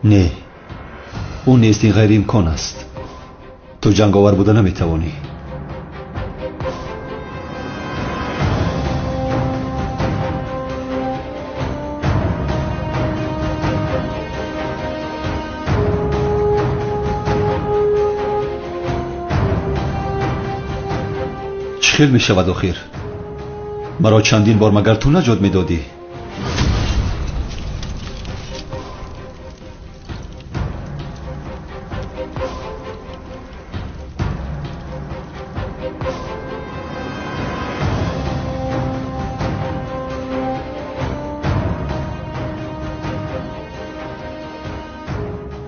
نه، اون نیست، این غیر امکان است. تو جنگاور بوده نمیتوانی. چه خیل می شود آخر؟ مرا چندین بار مگر تو نجات میدادی؟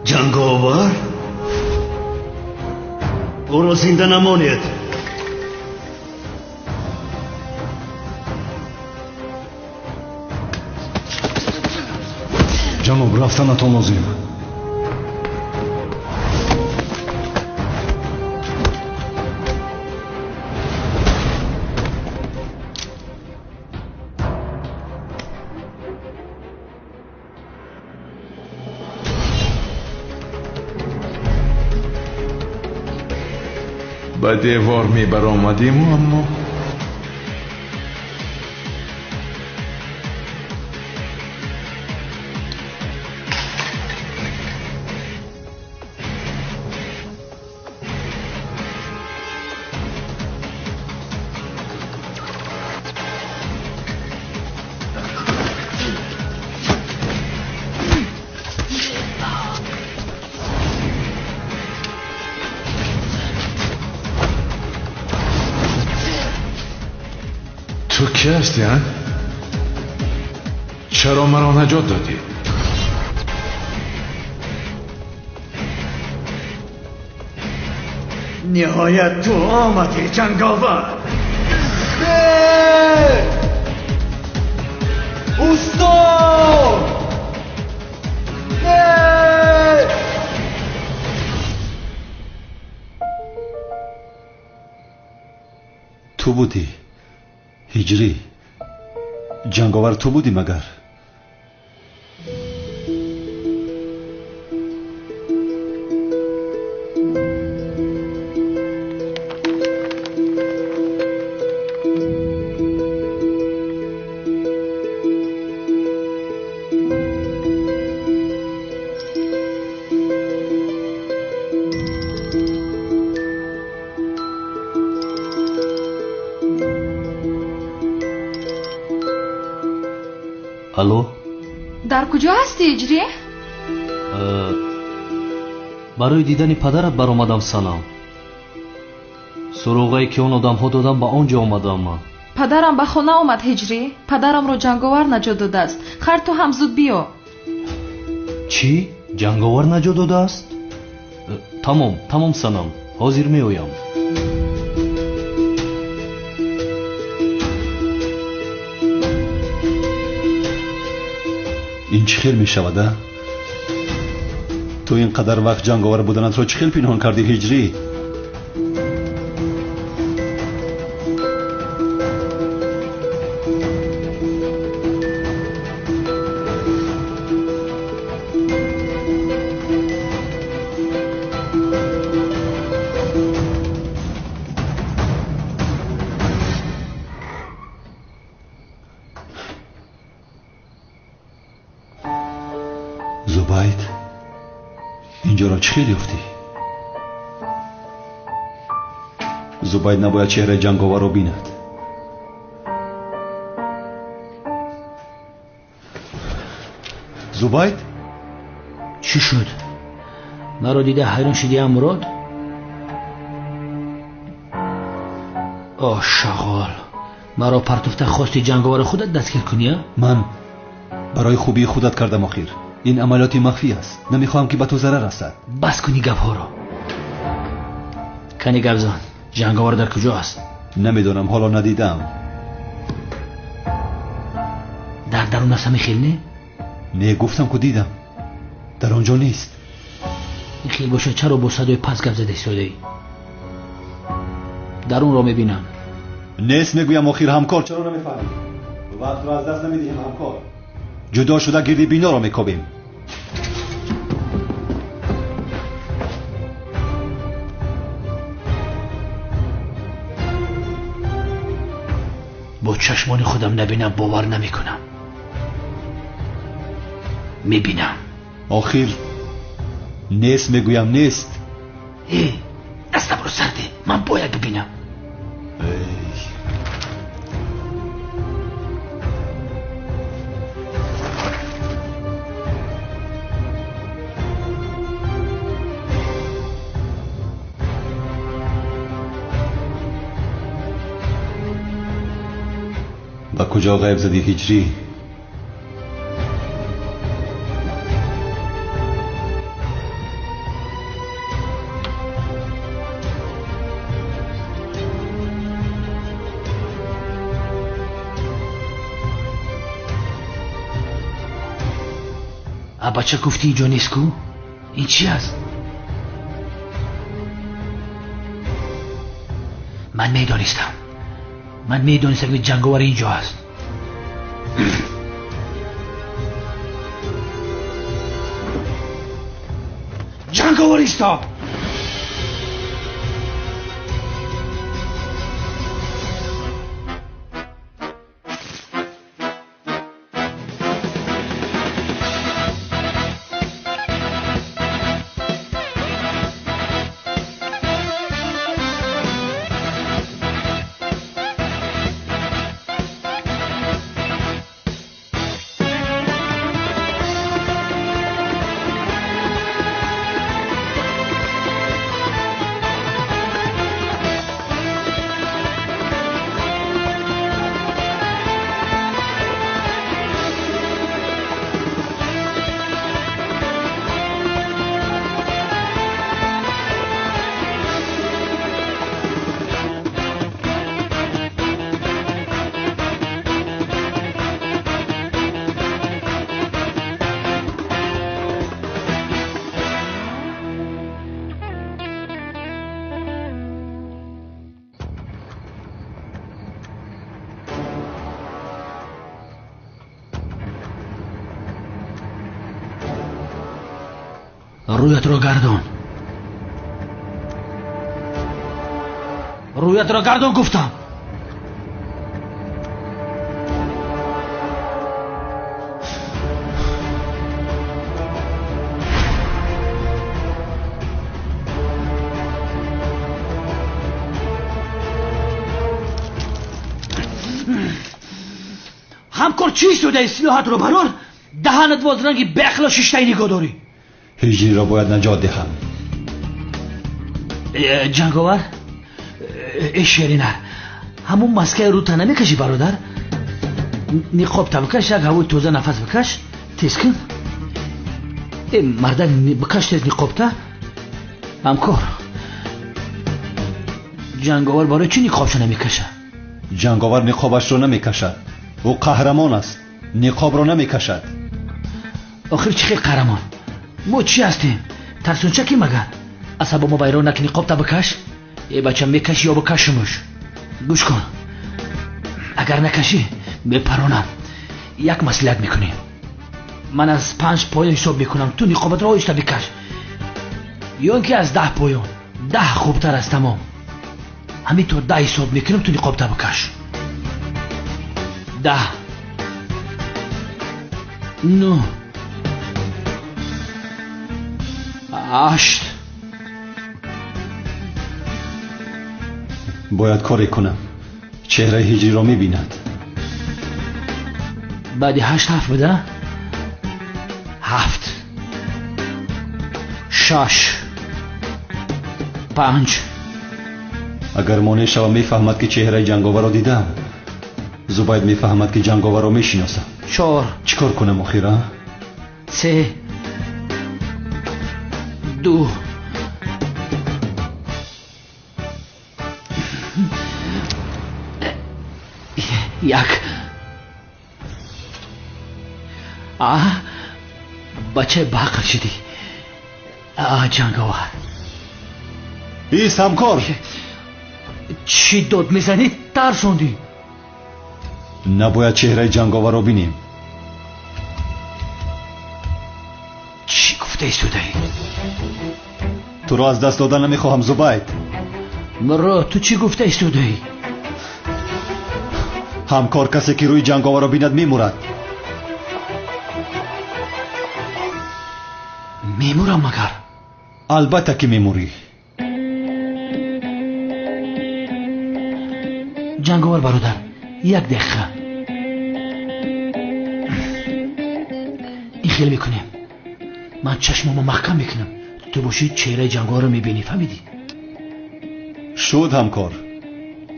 جنگاور؟ او را زنده نمانید. جناب، رفتنتان لازم. به دیوار می برآمدیم اما تو کی هستی ها؟ چرا مرا نجات دادی؟ نهایت تو آمدی جنگاور. استاد! تو بودی هجری؟ جنگاور تو بودی مگر؟ الو در کجا هستی اجری؟ برای دیدن پدرت برآمدم. سلام. سراغی که اون آدم‌ها دادن با آنجا آمدم من. پدرم به خونه آمد هجری. پدرم رو جنگاور نجات داده است. خیر تو هم زود بیا. چی؟ جنگاور نجات داده است؟ تمام سنم. حاضر می‌آیم. این چی خیل می شود؟ تو اینقدر وقت جنگاور بودنت را چی خیل پنهان کردی هجری؟ زبید اینجا را چی خیلی افتی؟ زبید نباید چهره جنگاور رو بیند. زبید چی شد؟ مرا دیده حیران شدی ام مراد؟ آه شغال، مرا پرتفته خواستی جنگاور خودت دستگیر کنی؟ من برای خوبی خودت کردم آخر. این عملیات مخفی است. نمیخواهم که به تو ضرر رسد. بس کنی گپ ها را. کنی گپ زن. جنگاور در کجا است؟ نمیدونم، حالا ندیدم. در درون است همین خیل نه؟ نه گفتم که دیدم. در آنجا نیست. این خیل باشه چرا با صدای پس گپ زده ایستاده ای؟ درون را میبینم. نیست میگویم آخر همکار، چرا نمیفهمی؟ وقت را از دست نمیدیم همکار. جدا شده گردی بینا را میکوبیم. با چشمان خودم نبینم باور نمیکنم. میبینم. آخر نیست میگویم نیست. دستم رو سرده، من باید ببینم. با کجا غیب زدی هجری؟ بچه گفتی اینجا نیست کو؟ این چی است؟ من میدانستم که جنگاور اینجا است. جنگاور ایستا! رویت را گردان. رویت را گردان گفتم. همکار چی شده اصلاحات رو برار؟ دهنت باز رنگی بخلا ششتایی نگاه داری. هجری را باید نجات دهم. جنگاور شیرینه همون مسکه رو تنه میکشی برادر؟ نقاب تا بکش، یک هوای توزه نفس بکش، تیز کن. مردک بکش تیز نقاب تا. همکار جنگاور برای چی نقابشو نمیکشه؟ جنگاور نقابش را نمیکشد. او قهرمان است. نقاب را نمیکشد. آخر چی خیلی قهرمان؟ ما چی هستیم؟ ترسونچه کی مگر؟ اصابا ما بیرون نکنی نقاب تا بکش؟ ای بچه میکشی یا بکشمش؟ گوش کن، اگر نکشی میپرونم. یک مسئله میکنیم، من از 5 پایان حساب میکنم، تو نقابت را آیسته بکش، یا اینکه از 10 پایان. 10 خوبتر از تمام. همینطور 10 حساب میکنم، تو نقاب تا بکش. 10 9 8 باید کاری کنم. چهره هجری را میبیند. بعد 8 7 بده. 7 6 5 اگر مانع شوم میفهمد که چهره جنگاور را دیدم. زباید میفهمد که جنگاور را میشناسم. 4 چیکار کنم اخیرا؟ 3 2 1 بچه باقر شدی. جنگاور ایست همکار. چی داد میزنی؟ ترسوندی. نباید چهره جنگاور را بینیم. چی گفته ایستوده ای؟ تو را از دست دادن نمیخواهم زباید. مرا تو چی گفته ایستوده ای؟ همکار کسی که روی جنگاور را بیند میمورد. میمورم مگر؟ البته که میموری. جنگاور برادر، یک دقیقه این خیلی میکنیم. من چشممو محکم میکنم، تو باشی چهره جنگاور رو میبینی. فهمیدی؟ شد همکار.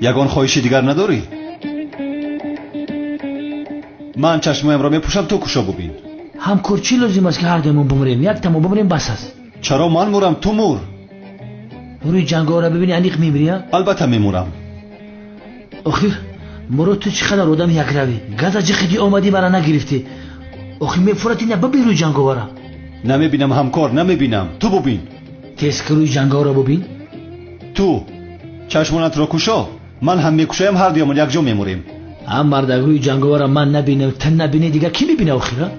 یگان خواهشی دیگر نداری؟ من چشمایم را میپوشم، تو کشا ببین. همکار چی لازم است که هر دومون بمریم؟ یک تمام بمریم بس است. چرا من مورم تو مور؟ روی جنگاور رو ببینی انیق میمیری؟ البته میمورم. آخیر مرا تو چقدر آدم یک روی گز از خیلی آمدی مرا نگرفتی. آخیر میفرتی نه ببین روی جنگاور. نمیبینم همکار، نمیبینم. تو ببین. تیز که روی جنگاور رو ببین. تو چشمانت را کشا، من هم میکشایم، هر دویمون یک جا میموریم. هم مردک روی جنگاور من نبینم، تن نبینه، دیگه کی میبینه آخیره؟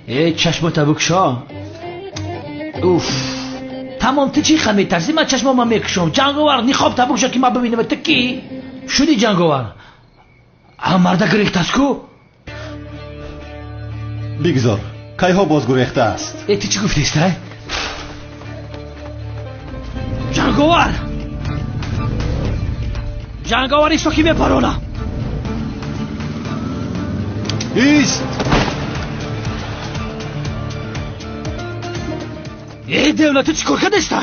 ای چشمت بکشا. اوف تمام تو چی خمی ترسی؟ من چشمم من میکشم. جنگاور نخواب تا بکشا که من ببینم. تو کی شدی جنگاور؟ هم مردک ریخت است کو؟ بگذار، کیها بازگو ریخته است. ای تو چی گفتی است؟ جنگاور جنگاور ایستو که میپرونم. ایست. ای دولت چی کار کردسته؟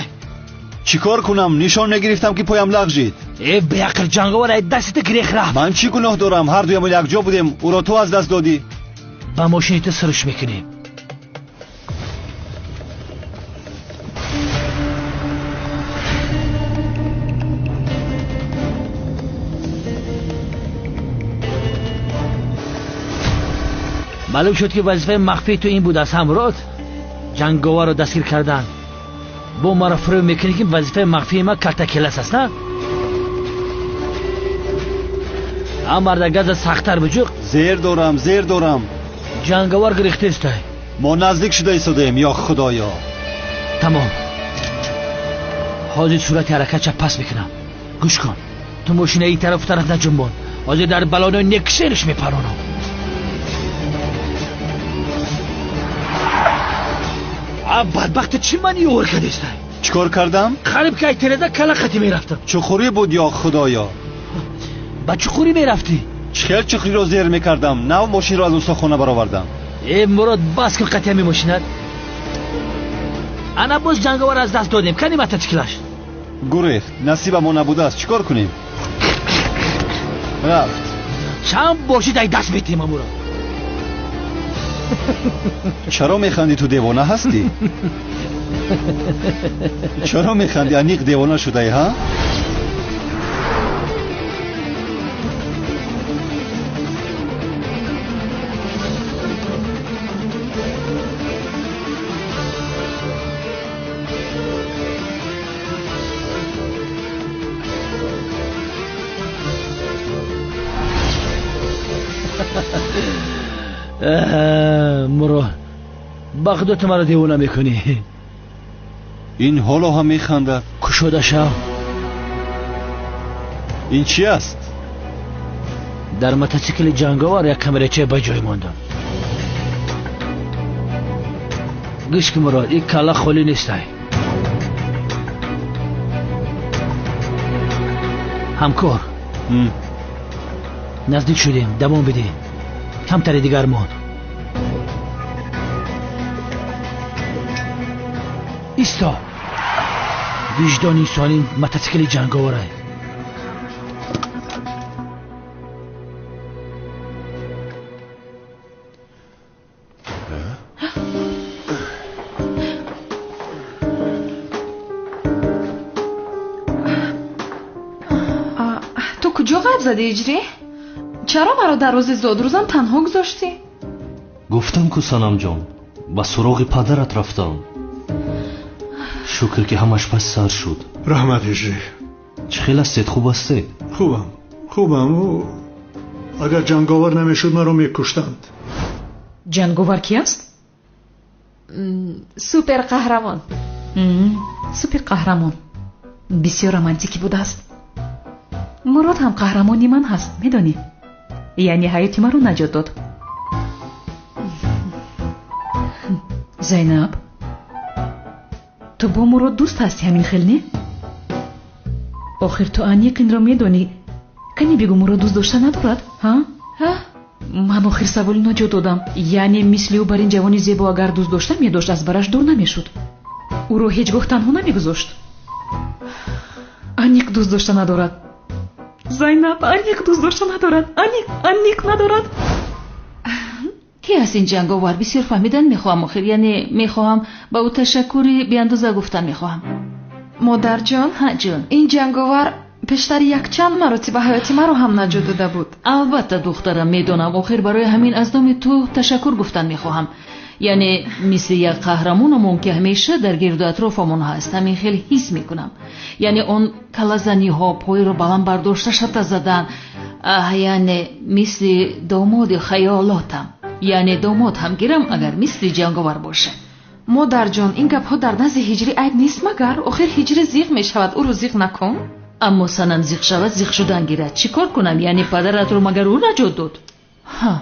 چی کار کنم؟ نشان نگرفتم که پایم لغزید. ای بیاقل جنگاور ای دستت گریخ رفت. من چی گناه دارم؟ هر دویمون یک جا بودیم، او را تو از دست دادی. با ماشینیت سرش میکنیم. معلوم شد که وظیفه مخفی تو این بود از همراه جنگاور رو دستگیر کردن. با ما را فرو میکنی که وظیفه مخفی ما کلتکلس است نه؟ هم مردگز سختر بجوق. زیر دارم. جنگاور گریخته است. ما نزدیک شده ایستادیم. یا خدایا. تمام. حاضر صورت حرکت چپ پس میکنم. گوش کن، تو ماشین ای طرف نجنبان. حاضر در بلانو نکسرش میپرونم. بدبخت چی منی اور کردیسته؟ چیکار کردم؟ خریب که ایترده کلقتی میرفتم. چه خوری بود یا خدایا؟ با چخوری میرفتی؟ چخیل چخری رو زیر میکردم، نه ماشین رو از اون ساخونه برآوردم. ای مراد بس کن قطعه میماشیند. انا باز جنگاور از دست دادیم، کنی متاسکلش گریخت، نصیبمو نبوده است، چیکار کنیم؟ رفت. چند باشی دای دست بیتیم مراد. چرا میخندی؟ تو دیوانه هستی؟ چرا میخندی؟ انیق دیوانه شده ای ها؟ مراد بخدت مرا دیوانه میکنی. این حالا هم میخنده. کشوده شو. این چی است؟ در متاسیکل جنگاور یک کمرچه به جای ماندم. گوش که مراد این کلا خالی نیست. همکار نزدیک شدیم، دوام بده. کمتر دیگر مان. ایستا. وجدانی سالین متاسیکل جنگاوره. تو کجا غیب زدی اجری؟ چرا مرا در روز زادروزم تنها گذاشتی؟ گفتم که سنم جان با سراغ پدرت رفتم. شکر که همش پس سر شد. رحمت هجری. چه خیلی استید؟ خوب استید؟ خوبم و اگر جنگاور نمیشد مرا میکشتند. جنگاور کی است؟ سوپر قهرمان. سوپر قهرمان بسیار رومانتیکی بوده است. مراد هم قهرمانی من هست، میدانی؟ یعنی حیاتی من رو نجات داد. زینب تو با مراد دوست هستی همین خیلی نه؟ آخر تو انیق این را میدانی. کنی بگو مراد دوست داشته ندارد؟ ها؟ من آخر سوالی نجات دادم. یعنی مثل او بر این جوانی زیبا اگر دوست داشته میداشت از برش دور نمیشد. او رو هیچگاه تنها نمیگذاشت. انیق دوست داشته ندارد. زینب انیق دوست داشته ندارد. انیق ندارد. کی هست این جنگاور؟ بسیار فهمیدن میخواهم آخر. یعنی میخواهم با او تشکری بی اندازه گفتن میخواهم. مادر جان؟ ها جان. این جنگاور پیشتر یک چند مرتبه حیاتی مرا هم نجات داده بود. البته دخترم میدونم آخر برای همین از نام تو تشکر گفتن میخواهم. یعنی مثل یک قهرمانمون که همیشه در گرد و اطرافمون هست همین خیلی حس میکنم. یعنی اون کلازنی ها پای رو بلند برداشته شده زدن. یعنی مثل داماد خیالاتم. یعنی داماد هم گیرم اگر مثل جنگاور باشه. مادر جان این گپ ها در نزد هجری عیب نیست مگر؟ آخر هجری زیغ می شود، او رو زیغ نکن. اما سنن زیغ شود زیغ شدن گیرد. چی کار کنم؟ یعنی پدرت رو مگر او نجات داد؟ ها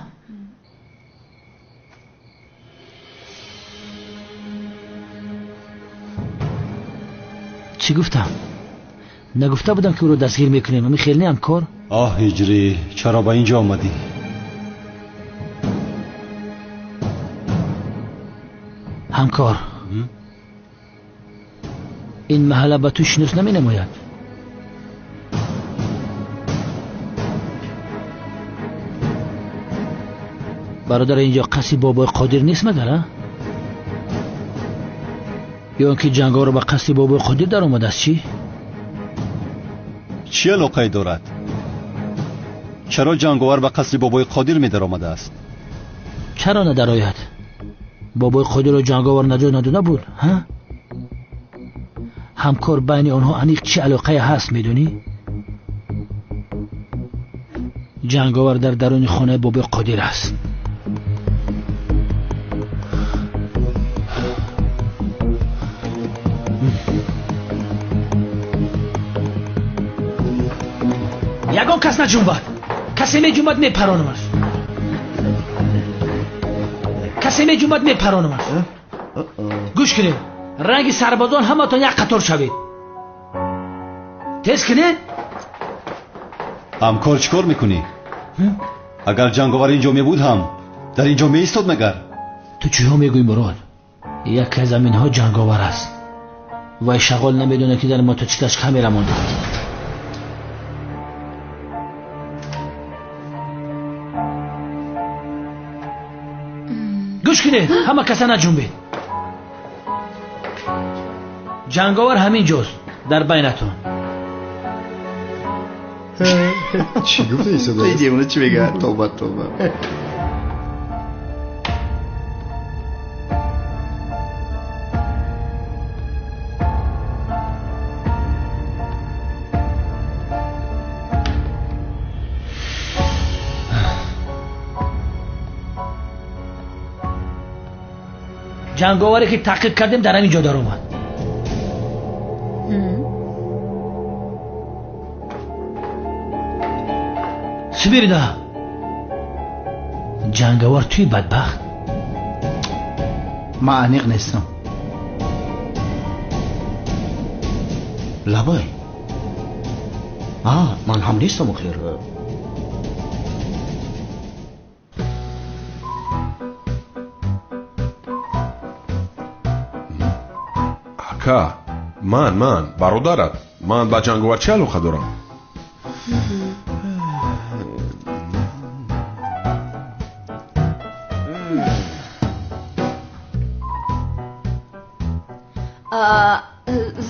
چی گفتم؟ نگفته بودم که او رو دستگیر میکنیم. همین خیلی هم کار. هجری چرا با اینجا آمدی؟ همکار این محله به تو شناس نمی نماید. برادر اینجا قصی بابای قادر نیست مگر؟ یا اینکه جنگاور با قصی بابای قادر در آمده است؟ چی علاقه دارد؟ چرا جنگاور با قصر بابای قادر می در آمده است؟ چرا ندر آید؟ بابای قادر و جنگاور نجات نداده بود ها؟ همکار بین آنها انیق چه علاقه هست میدونی؟ جنگاور در درون خانه بابای قادر است. یگان کس نجنبد. کسی می جنبد می پرانمش. کسی می جنبد می پرانمش. گوش کنید رنگ سربازان همتون یک قطار شوید. تیز کنید. همکار چیکار میکنی؟ اگر جنگاور اینجا میبود هم در اینجا میایستاد مگر؟ تو چی ها میگوی مراد؟ یکی از زمین ها جنگاور است و شغال نمیدونه که در موتورسیکلش کامیرا مونده. گوش کنید همه کسا نجنبید. جنگاور همین جاست در بینتون. چی گفته ای صدا؟ این دیوانه چی بگه؟ توبه توبه. جنگاوری که تحقیق کردیم در همین جا در اومد. چی بیریده؟ جنگاور توی بدبخت. ما انیق نیستم. لبای من هم نیستم خیر. ака ман бародарат ман ба ҷанговар чӣ алоқа дорам?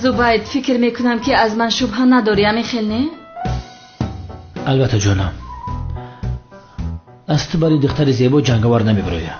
زبید فکر میکنم که از من شبهه نداری همین خیل نه؟ البته جانم از تو برای دختر زیبا جنگاور نمیبرویه.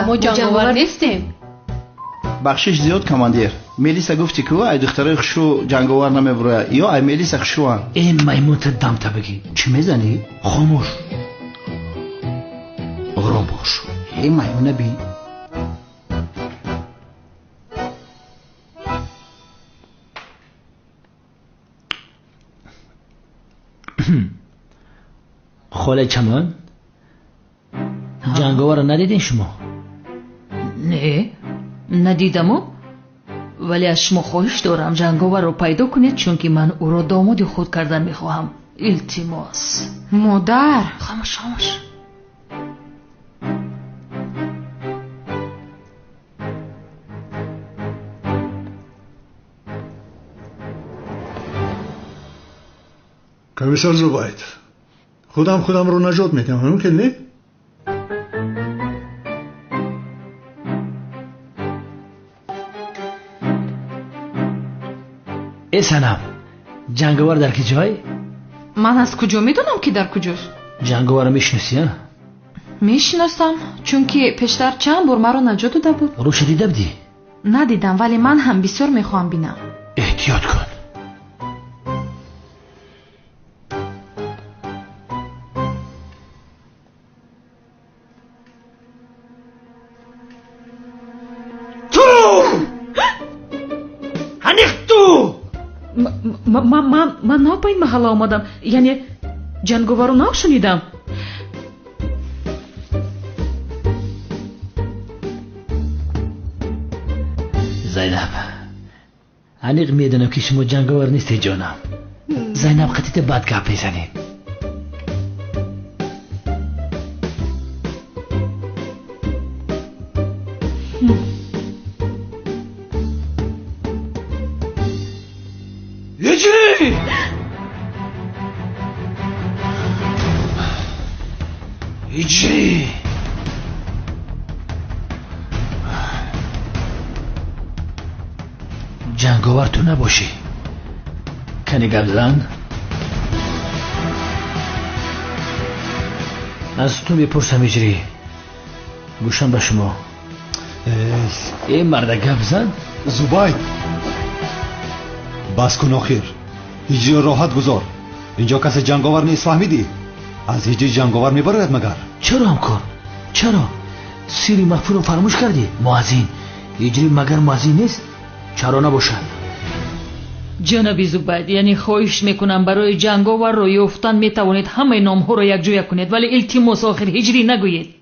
ما جنگاور نیستیم. بخشش زیاد کماندیر. ملیسا گفتی که ای دخترای خشو جنگاور نمیبروه یا ای ملیسا خشو هم. این میمون دم تا بگی. چی میزنی؟ خاموش آرام باش. این میمونه بی خاله چمان جنگاور رو ندیدین شما؟ نه ندیدمو، ولی از شما خواهش دارم جنگاور رو پیدا کنید چون که من او را داماد خود کردن میخواهم. التماس. مادر خاموش خاموش. کمیسر زبید خودم رو نجات میدم ممکن نه؟ ای سنم جنگاور در کی جای؟ من از کجا میدونم که در کجاست؟ جنگاور رو میشناسی ها؟ میشناسم چون که پیشتر چند بار مرا نجات داده بود. روش دیده بودی؟ ندیدم ولی من هم بسیار میخوام بینم. احتیاط کن. من نا ба ин маҳалла омадам, яъне ҷанговарро нашунидам. زینب انیق میدونم که شما جنگاور نیستی جانم. زینب قطیت بد گپ میزنید. یجی یجی جنگاور تو نباشی. کنی گپ زن از تو میپرسم اجری گوشم به شما. این مرد گپ زن. زبید بس کن آخر. هجری راحت گذار. اینجا کسی جنگاور نیست فهمیدی؟ از هجری جنگاور میبراید مگر؟ چرا همکار؟ چرا؟ سیری مخفی رو فراموش کردی؟ مؤذن هجری مگر مؤذن نیست؟ چرا نباشد؟ جناب زبید، یعنی خواهش میکنم برای جنگاور رو یافتن میتوانید همه نام ها رو یک جویا کنید، ولی التماس آخر هجری نگویید،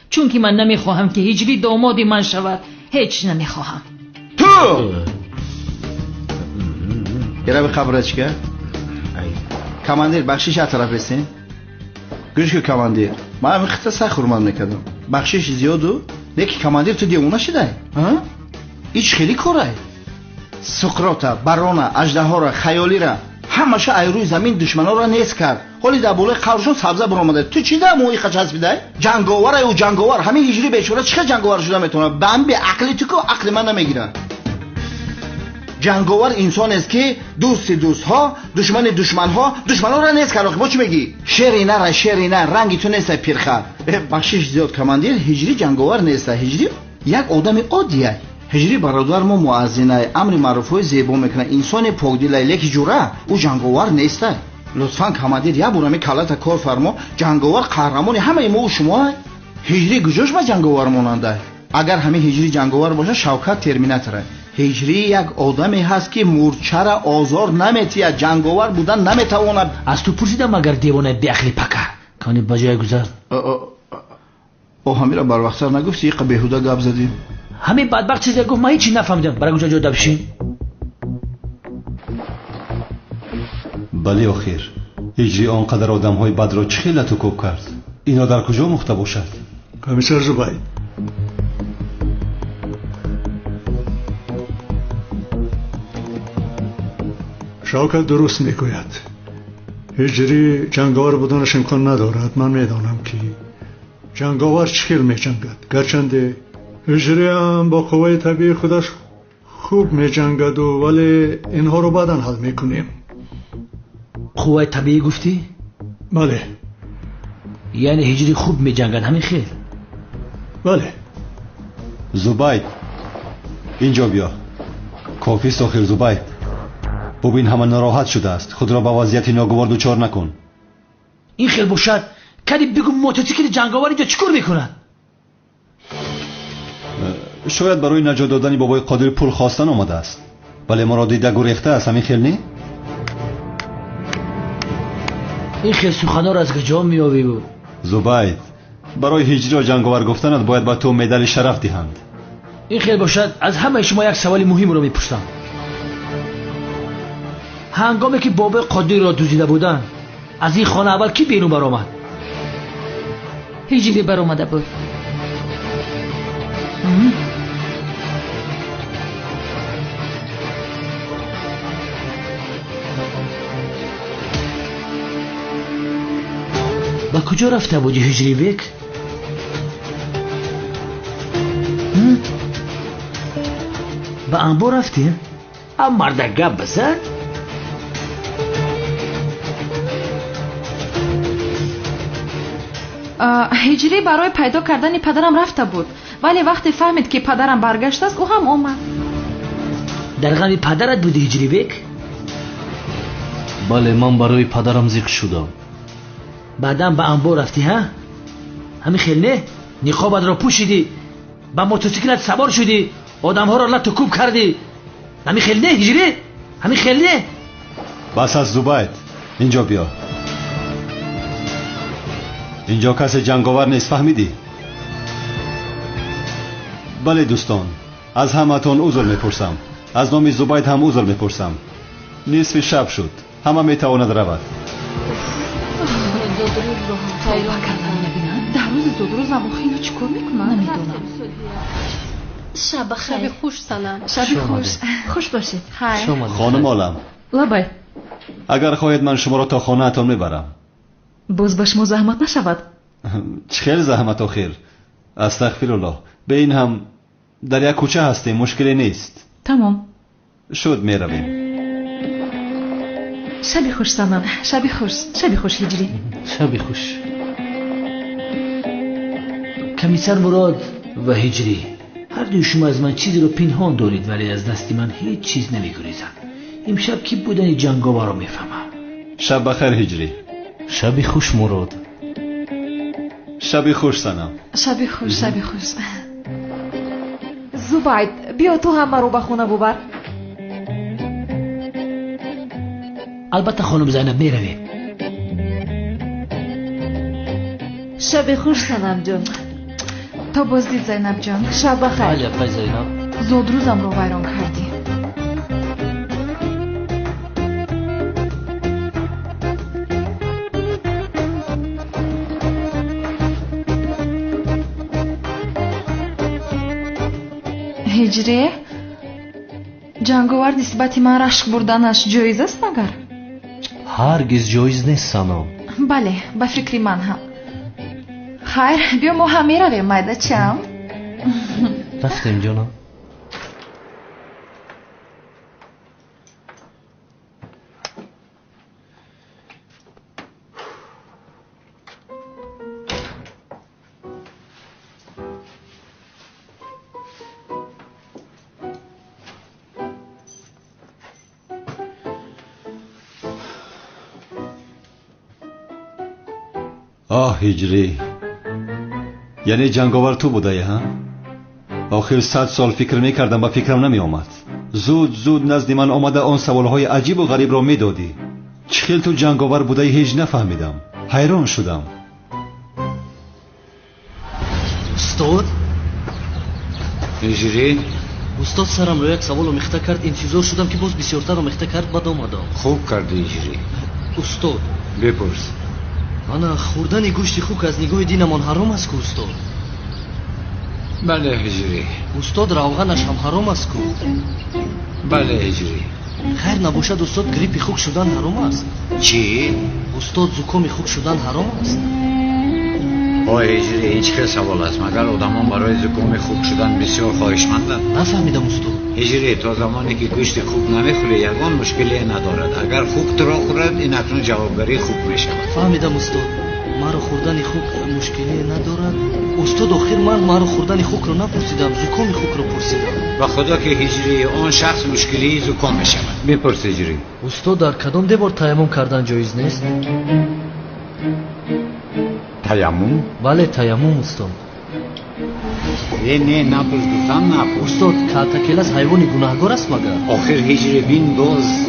چون که من نمیخواهم که هجری داماد من شود. هیچ نمیخواهم. تو یه به خبرت چیه؟ کماندیر بخشش اطراف هستین؟ گوش که کماندیر من همین خطه سخت خورمان میکردم، بخشش زیادو لیکی کماندیر تو دیوونه شده ایچ خیلی کاره سقراطا، بارانا، اژدها را، خیالی را همشه ای روی زمین دشمنا را نیست کرد. حالی در بالای قبرشون سبزه برآمده. تو چی در موی خچس میده؟ جنگاور او جنگاور همین هجری بیچاره چه جنگاور شده میتونه؟ بم به عقلی تو که عقل من نمیگیره. جنگاور انسان است که دوست ها، دشمن ها را نیست کرد. با چی میگی؟ شری نه رنگی تو نیست پیرخر. بخشش زیاد کماندیر هجری جنگاور نیست. هجری یک آدم عادیه. هجری برادر ما مؤذنه امر معروفه زیبا میکنه، انسان پاکدل لیک جوره او جنگاور نیسته. لطفاً کماندیر یا برام کالت کار فرما، جنگاور قهرمانی همه ما و شما. هجری گجاش با جنگاور ماننده. اگر همه هجری جنگاور باشه شوکت ترمیناتوره. هجری یک آدمی هست که مورچه را آزار نمیتیه، جنگاور بودن نمیتواند. از تو پرسیدم مگر دیوانه بی عقلی پکه کنی بجای گذر؟ همین را بر وقتر نگفتی؟ یک بیهوده گپ زدیم. همین بدبخت چیزی گفت من هیچی نفهمیدم. برای کجا جاده بشین؟ بله آخر هجری آنقدر آدم های بد را چه خیلت و کوب کرد؟ اینا در کجا مخته باشد؟ کمیسر زبید، شوکت درست میگوید. هجری جنگاور بودنش امکان ندارد. من میدانم که جنگاور چخیل میجنگد، گرچنده هجری هم با قوای طبیعی خودش خوب میجنگد ولی اینها رو بعداً حل میکنیم. قوای طبیعی گفتی؟ بله. یعنی هجری خوب میجنگد همین خیل؟ بله. زبید اینجا بیا. کافیست آخر زبید. ببین همه ناراحت شده است. خود را به وضعیت ناگوار دچار نکن. این خیل باشد کدی بگو موتورسیکل جنگاور اینجا چیکار میکنن؟ شاید برای نجات دادن بابای قادر پول خواستن آمده است. ولی ما را دیده گریخته است. همین خیل نی؟ این خیل سخنا را از کجا میآوری بود؟ زبید برای هجری را جنگاور گفتنت باید با تو مدال شرف دهند. این خیل باشد از همه شما یک سوال مهم رو میپرسم. هنگامی که بابای قادر را دزدیده بودن از این خانه اول کی بیرون برآمد؟ هجری برآمده بود. با کجا رفته بودی هجری بیک؟ با انبار رفتی؟ ام مرده گپ بزن؟ هجری برای پیدا کردن پدرم رفته بود، ولی وقتی فهمید که پدرم برگشته است او هم آمد. در غم پدرت بودی هجری بیک؟ بله من برای پدرم زیق شدم. بعدم به انبار رفتی ها؟ همین خیل نه؟ نقابت را پوشیدی، با موتورسیکلت سوار شدی، آدم ها را لط و کوب کردی. همین خیل نه هجری؟ همین خیل نه؟ بس از زبید اینجا بیا. اینجا کسی جنگاور نیست، فهمیدی؟ بله دوستان، از همتون عذر میپرسم. از نام زبید هم عذر میپرسم. نصف شب شد، همه میتواند رود. در روز زود روز نماخی اینا چیکار میکنن؟ نمیدونم. شب خیر. خوش سلام. شب خوش. خوش باشید. خانم عالم، لبای اگر خواهید من شما را تا خانه اتان میبرم. باز به شما زحمت نشود؟ چه خیلی زحمت آخر. استغفرالله. به این هم در یک کوچه هستیم، مشکلی نیست. تمام شد میرویم. شبی خوش سلام. شبی خوش. شبی خوش هجری. شبی خوش. کمیسر مراد و هجری، هر دوی شما از من چیزی رو پنهان دارید ولی از دست من هیچ چیز نمیگریزم. امشب کی بودن جنگاور رو میفهمم. شب بخیر هجری. شبی خوش مراد. شبی خوش سنم. شبی خوش. زبید بیا تو همه رو به خونه ببر. البته خانم زینب میرویم. شب خوش سنم جان. تا بازدید زینب جان. شب بخیر. بله آقای زینب. زود روزم رو ویران کردی. هجری جنگاور نسبتی من رشک بردنش جایز است مگر؟ هرگز جایز نیست سنم. بله به فکری من هم. خیر بیا ما هم میرویم مایده چم. رفتیم جانم. آه هجری، یعنی جنگاور تو بوده ها؟ آخر 100 سال فکر میکردم و فکرم نمی آمد. زود نزد من آمده آن سوالهای عجیب و غریب را میدادی. چخیل تو جنگاور بوده هیچ نفهمیدم. حیران شدم. استاد هجری استاد سرم رو یک سوال مخته کرد. انتظار شدم که باز بسیارتر رو مخته کرد. بعد آمدم. خوب کردی هجری. استاد بپرس. انا خوردن گوشت خوک از نگاه دینمان حرام است که استاد؟ بله هجری. استاد روغنش هم حرام است که؟ بله هجری. خیر نباشد استاد گریپ خوک شدن حرام است؟ چی؟ استاد زکام خوک شدن حرام است؟ آی هجری این چه سوال است؟ مگر آدمان برای زکام خوک شدن بسیار خواهشمندند؟ نفهمیدم استاد. هجری تا زمانی که گوشت خوک نمیخوری یگان مشکلی ندارد. اگر خوک تو را خورد این اکنون جوابگری خوک میشود. فهمیدم استاد. مرا خوردن خوک مشکلی ندارد. استاد آخر من مرا خوردن خوک رو نپرسیدم، زکام خوک رو پرسیدم. و خدا که هجری آن شخص مشکلی زکام میشود. بپرس هجری. استاد در کدام دیوار تیمم کردن جایز نیست؟ تیمم؟ بله تیمم استاد. نه نپرس گفتم نپرس. استاد کاتاکلس حیوان گناهگار است مگر؟ آخر هجری بین باز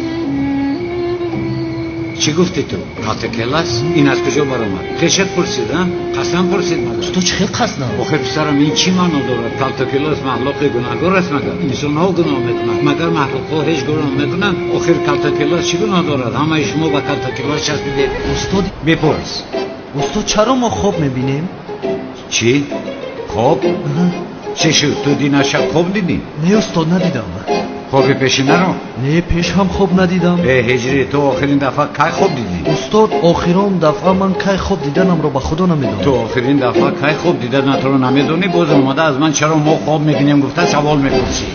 چی گفتی تو؟ کاتاکلس؟ این از کجا برآمد؟ خشت پرسیدم؟ قسم پرسید مگر؟ استاد چه قسم؟ آخر پسرم این چی معنا دارد؟ کاتاکلس مخلوق گناهگار است مگر؟ انسان ها گناه میکنند مگر مخلوق ها هیچ گناه میکنند؟ آخر کاتاکلس چی گناه دارد؟ همه شما با کاتاکلس چسبیدید. استاد بپرس. استاد چرا ما خواب میبینیم؟ چی؟ خواب؟ چه شد؟ تو دینا شب خواب دیدی؟ نه استاد ندیدم. خواب پیشینه رو؟ نه پیش هم خواب ندیدم. هجری تو آخرین دفعه کی خواب دیدی؟ استاد آخرین دفعه من کی خواب دیدنم رو به خدا نمیدونم. تو آخرین دفعه کی خواب دیدن تو رو نمیدونی؟ باز اومده از من چرا ما خواب میبینیم گفته سوال میپرسی.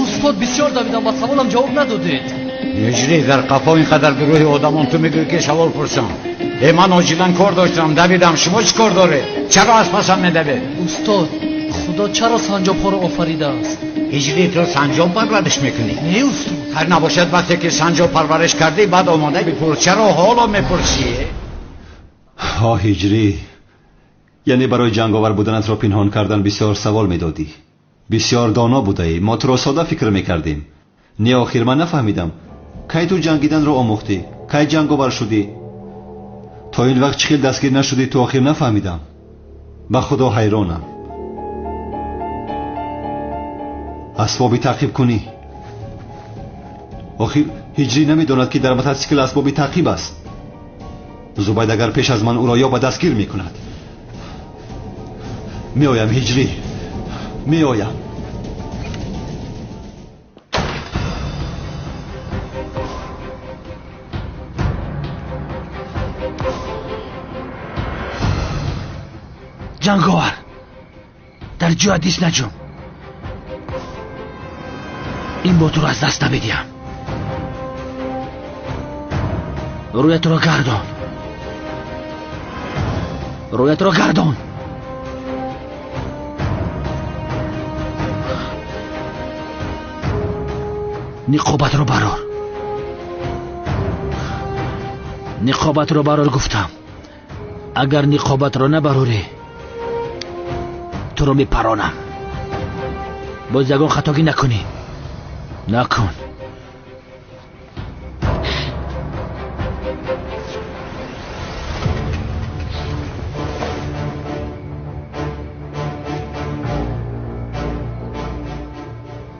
استاد بسیار دویدم با سوالم جواب ندادید. هجری در قفا اینقدر گروه آدمان تو میگوی که سوال پرسم. من آجیلا کار داشتم دویدم. شما چی کار داره؟ چرا از پسم میدوید؟ استاد خدا چرا سنجاب ها رو آفریده است؟ هجری تو سنجاب پرورش میکنی؟ نه استاد. هر نباشد وقتی که سنجاب پرورش کردی بعد آماده بپرس چرا حالا میپرسی؟ آه هجری، یعنی برای جنگاور بودنت را پنهان کردن بسیار سوال میدادی. بسیار دانا بودی. ما تو را ساده فکر میکردیم. نه آخر من نفهمیدم کی تو جنگیدن رو آموختی، کی جنگاور شدی. تا این وقت چخیل دستگیر نشدی تو آخر نفهمیدم. به خدا حیرانم. اسبابی تعقیب کنی. آخر هجری نمیداند که در موتورسیکل اسبابی تعقیب است. زبید اگر پیش از من او را یا به دستگیر میکند. میآیم هجری، میآیم. جنگاور در جو حدیث نجوم. این بوت رو از دست نمیدیم. رویت رو گردان. رویت رو گردان. نقابت رو برار. نقابت رو برار گفتم. اگر نقابت رو نبروری تو رو میپرانم. باز یگان خطاگی نکنی. نکن.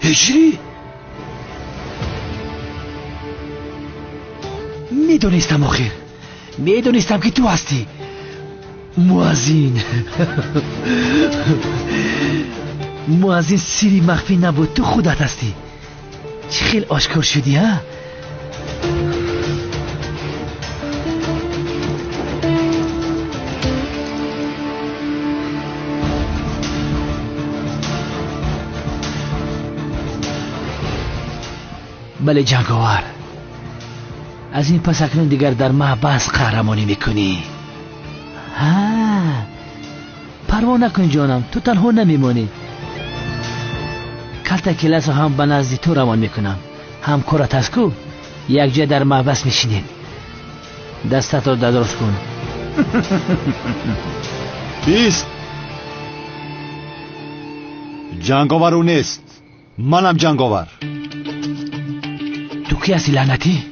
هجری میدونستم آخر، میدونستم که تو هستی. موازین موازین سیری مخفی نبود، تو خودت هستی. چه خیلی آشکار شدی ها؟ بله جنگاور، از این پس اکنون دیگر در محبس قهرمانی میکنی. ها پروا نکن جانم، تو تنها نمیمانی. کلت کلاس هم به نزدی تو روان میکنم. هم کارت از کو یک جا در محبس میشینیم. دستت رو درست کن. بیست جنگاور او نیست، منم جنگاور. تو کی هستی لعنتی؟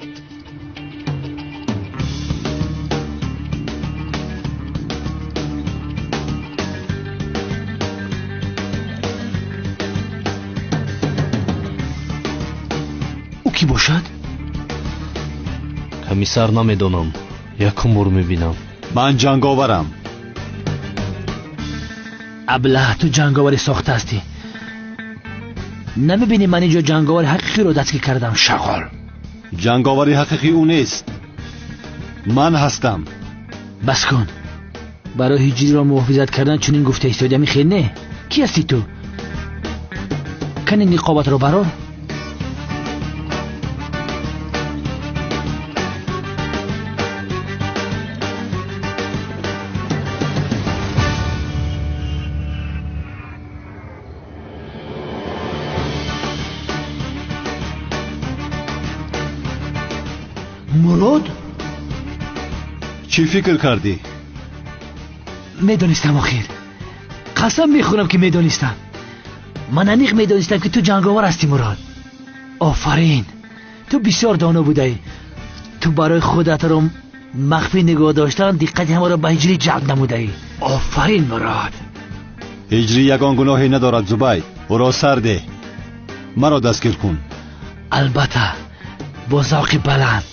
او کی باشد؟ کمیسر نمیدونم، یکم بار میبینم. من جنگاورم. ابله تو جنگاوری ساخته هستی. نمیبینی من اینجا جنگاور حقیقی رو دستگیر کردم؟ شغال. جنگاوری حقیقی او نیست، من هستم. بس کن. برای هجری را محافظت کردن چنین گفته ایستادی خیلی نه. کی هستی تو؟ کنی نقابت رو برار؟ مراد؟ چی فکر کردی؟ میدونستم آخر. قسم میخورم که میدونستم. من انیق میدونستم که تو جنگاور هستی مراد. آفرین، تو بسیار دانا بودی. تو برای خودت رو مخفی نگاه داشتن دقت همه را به هجری جلب نمودی. آفرین مراد. هجری یگان گناهی ندارد زبید. او را سر ده، مرا دستگیر کن. البته با ذوق بلند.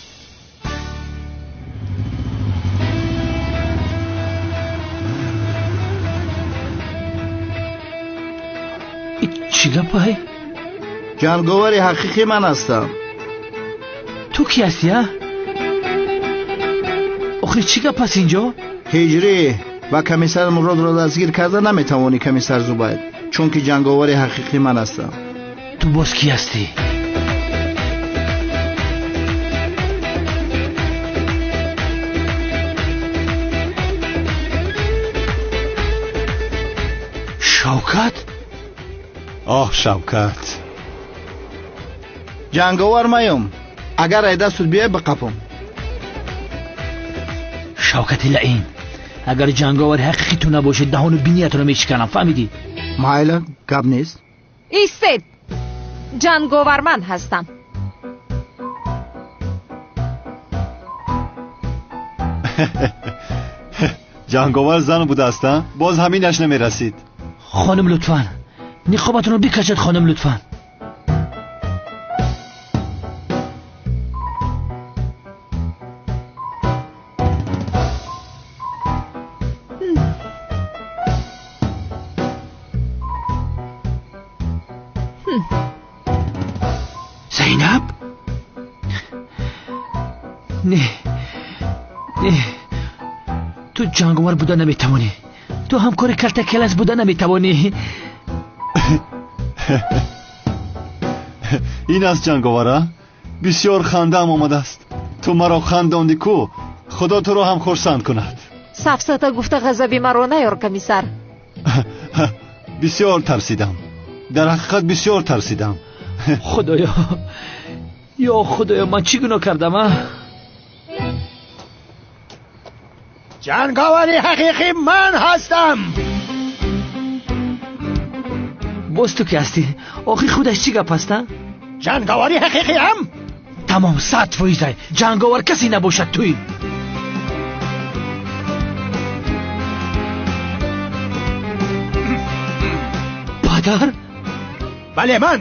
چی گپه؟ جنگاور حقیقی من هستم. تو کی هستی ها؟ آخه چی گپ هست اینجا؟ هجری و کمیسر مراد را دستگیر کرده نمیتوانی کمیسر زبید، چون که جنگاور حقیقی من هستم. تو باز کی هستی؟ شوکت؟ آه شوکت. جنگاور مایم، اگر ایده سود بیای بقپم. شوکت لعین، اگر جنگاور حقیقی تو نباشه دهان و بینیت رو میشکنم، فهمیدی؟ مایلا گپ نیست. ایستید. جنگاور من هستم. جنگاور زن بوده هستن؟ باز همینش نمیرسید. خانم لطفاً نقابتون رو بکشید. خانم لطفاً. زینب؟ نه تو جنگاور بودن نمیتوانی. تو همکار کلت کلاس بودن نمیتوانی. این از جنگاوره؟ بسیار خنده هم آمده است. تو مرا خنداندی کو، خدا تو رو هم خرسند کند. سفسطه گفته غضبی مرا نیار کمیسر. بسیار ترسیدم، در حقیقت بسیار ترسیدم. خدایا، یا خدایا من چی گناه کردم ها؟ جنگاوری حقیقی من هستم. باز تو که هستی؟ آخی خودش چی گپ هستن؟ جنگاوری حقیقی هم؟ تمام 100% جنگاور کسی نباشد توی. پدر؟ بله من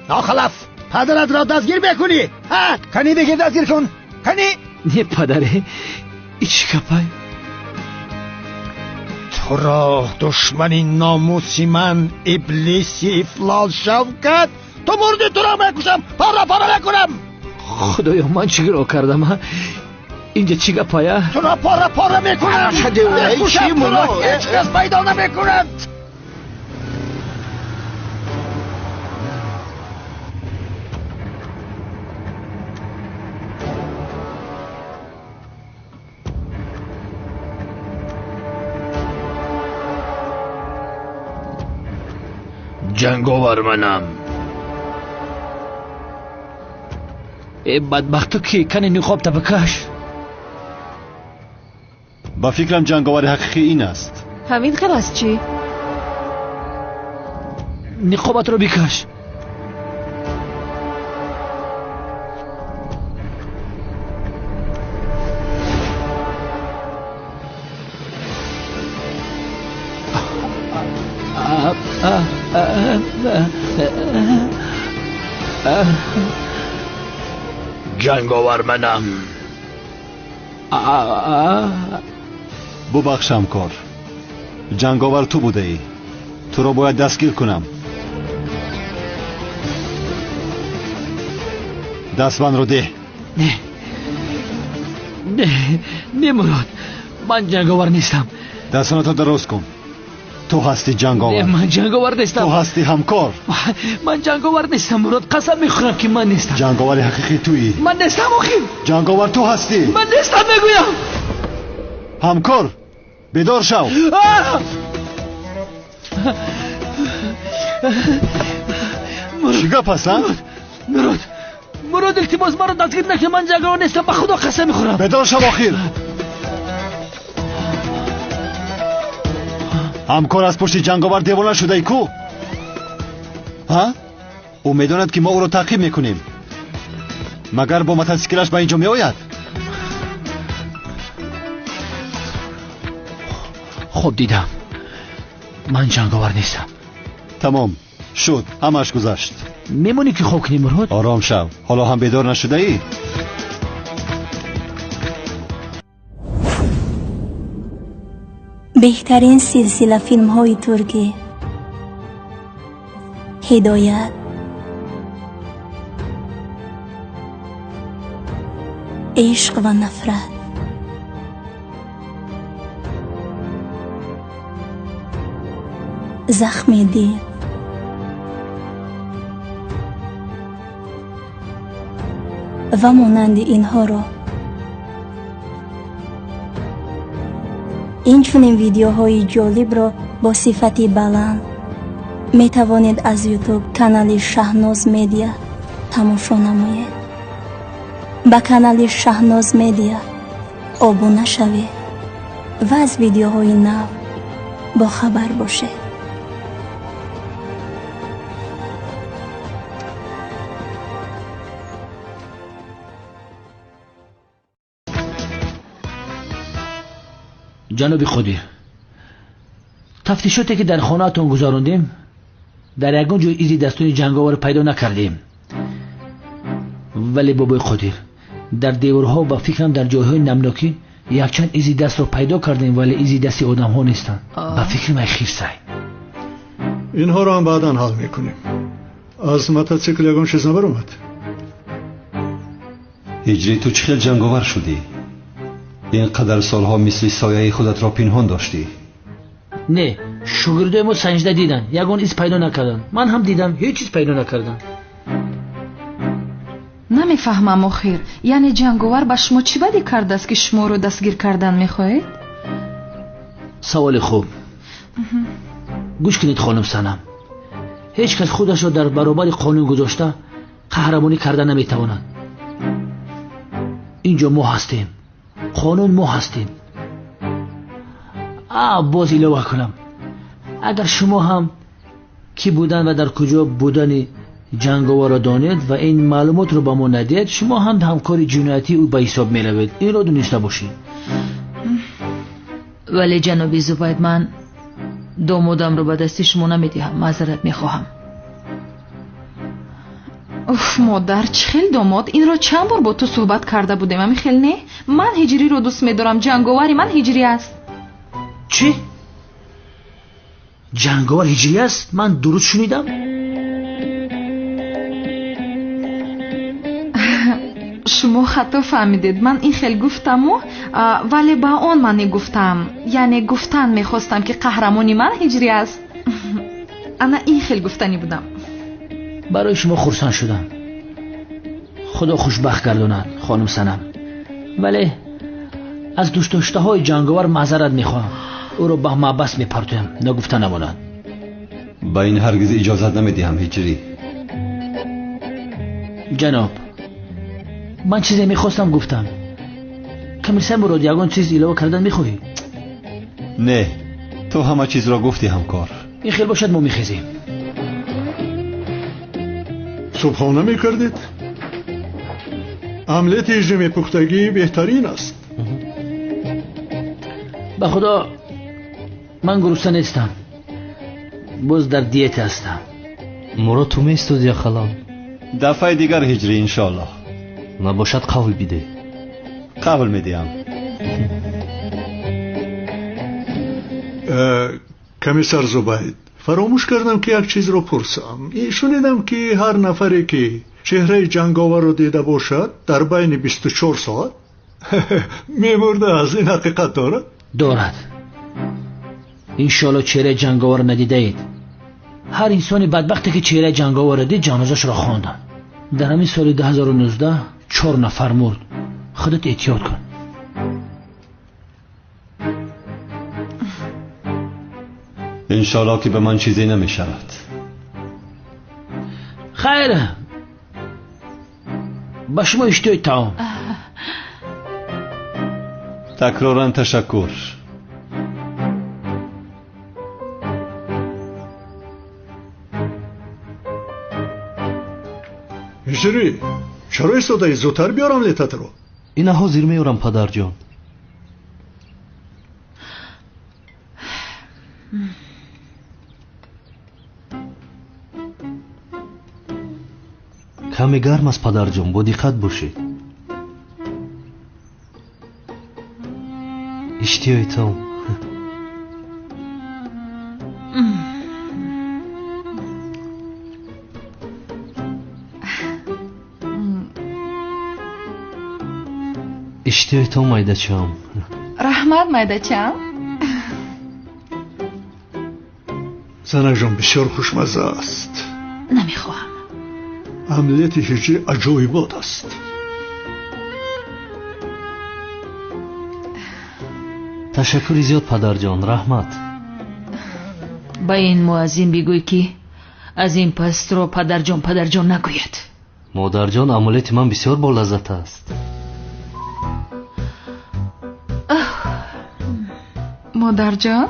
ناخلف پدرت را دستگیر بکنی. ها کنی بگیر دستگیر کن کنی. نه پدره ای چی گپه؟ تو را دشمنی ناموسی من ابلیسی افلال شوکت تو مردی تو را بکشم پارا بکنم. خدایا من چی را کردم؟ اینجا چی گپه؟ تو را پارا میکنم بکشم تو را هیچ کس پیدا نمیکند. جنگاور منم. ای بدبختو که کنی نقاب تا بکش. با فکرم جنگاور حقیقی این است. حمید خلاص چی؟ نقابت رو بکش. جنگاور منم. ببخشم کار. جنگاور تو بوده ای. تو رو باید دستگیر کنم. دستبند رو ده. نه مراد من جنگاور نیستم. دستانتو درست کن. تو هستی جنگاور. نه من جنگاور نیستم. تو هستی همکار. من جنگاور نیستم مراد قسم میخورم که من نیستم. جنگاور حقیقی تویی. من نیستم آخی. جنگاور تو هستی. من نیستم میگویم. همکار بیدار شو. چی گپ هست؟ مراد التماس مرا دستگیر نکن. من جنگاور نیستم به خدا قسم میخورم. بیدار شو آخیر. همکار از پشت جنگاور دیوانه شده ای کو؟ ها؟ او میداند که ما او را تعقیب میکنیم. مگر با موتورسیکلش به اینجا می آید؟ خب دیدم من جنگاور نیستم. تمام شد همش گذشت. میمونی که خوب کنی مراد. آرام شو. حالا هم بیدار نشده ای؟ بهترین سلسله فیلم های ترکی هدایت عشق و نفرت زخم دل و مانند اینها را این چنین ویدیوهای جالب را با صفتی بلند می توانید از یوتیوب کانال شهناز مدیا تماشا نمایید. با کانال شهناز مدیا ابونه شوید و از ویدیوهای نو با خبر باشید. جناب خدیر، تفتیشاتی که در خانه‌تون گذاروندیم در یگان جای ایزی دستون جنگاور پیدا نکردیم. ولی بابای خدیر، در دیوارها و فکرم در جایهای نمناکی یک چند ایزی دست رو پیدا کردیم ولی ایزی دستی آدم ها نیستن. با فکر من خیر سای اینها رو هم بعدا حل میکنیم. از موتورسیکل یگان چیز نبر اومد. هجری تو چه جنگاور شدی؟ اینقدر سالها مثل سایه خودت را پنهان داشتی؟ نه، شاگردای ما سنجده دیدن یگان ایز پیدا نکردن. من هم دیدم هیچ چیز پیدا نکردن. نمیفهمم آخر، یعنی جنگاور با شما چی بدی کرده است که شما رو دستگیر کردن میخواهید؟ سوال خوب. گوش کنید خانم سنم، هیچ کس خودش را در برابر قانون گذاشته قهرمانی کردن نمیتواند. اینجا ما هستیم، قانون ما هستیم. باز ایلوه کنم. اگر شما هم کی بودن و در کجا بودن جنگاور را دانید و این معلومات رو به ما ندید، شما هم همکاری جنایتی او به حساب می روید. این را دونسته باشید. ولی جناب زبید، من دامادم رو به دست شما نمیدهم. معذرت میخواهم. اوف مادر، چه خیلی داماد. این را چند بار با تو صحبت کرده بودم. همین خیلی نه. من هجری رو دوست میدارم. جنگاوری من هجری است. چی؟ جنگاور هجری است؟ من درست شنیدم؟ شما خطا فهمیدید. من این خیلی گفتم ولی با آن من نگفتم. یعنی گفتن میخواستم که قهرمانی من هجری است. انا این خیلی گفتنی بودم. برای شما خرسند شدم. خدا خوشبخت گرداند خانم سنم. ولی از دوست داشته های جنگاور معذرت میخواهم. او رو به محبس میپرتویم. نگفته نماند. با این هرگز اجازت نمیدهم هجری. جناب، من چیزی میخواستم گفتم. کمیسر مراد یگان چیز ایلوه کردن میخواهی؟ نه، تو همه چیز را گفتی همکار. این خیلی باشد ما میخیزیم. صبحانه میکردید؟ املت هجری پختگی بهترین است. به خدا من گرسنه نیستم. باز در دیت هستم. مراد تو میستود یا خلال؟ دفعه دیگر هجری انشالله. نباشد قول بیده. قبول میدیم. کمیسر زبید، فراموش کردم که یک چیز رو پرسم. شنیدم که هر نفری که چهره جنگاور رو دیده باشد در بین 24 ساعت میمرده. از این حقیقت دارد؟ دارد. انشالله چهره جنگاور ندیده اید. هر انسانی بدبختی که چهره جنگاور دید جنازش را خواندن. در همین سال 2019 4 نفر مرد. خودت احتیاط کن. انشالله که به من چیزی نمی شود. خیره. با شما اشتهای تعام. تکرارا تشکر. هجری، چرا ایستاده؟ زودتر بیارم لیتت رو. اینا حاضر میارم پدر جان. کمی گرم است پدر جان، با دقت باشید. اشتیای تو. اشتیای تو مایده چم. رحمت مایده چم. زنک جان بسیار خوشمزه است. نمیخواهم. عملیات هجری عجایبات است. تشکر زیاد پدر جان. رحمت. با این مؤذن بگوی که از این پس رو پدر جان نگوید. مادر جان، عملیات من بسیار با لذت است. مادر جان،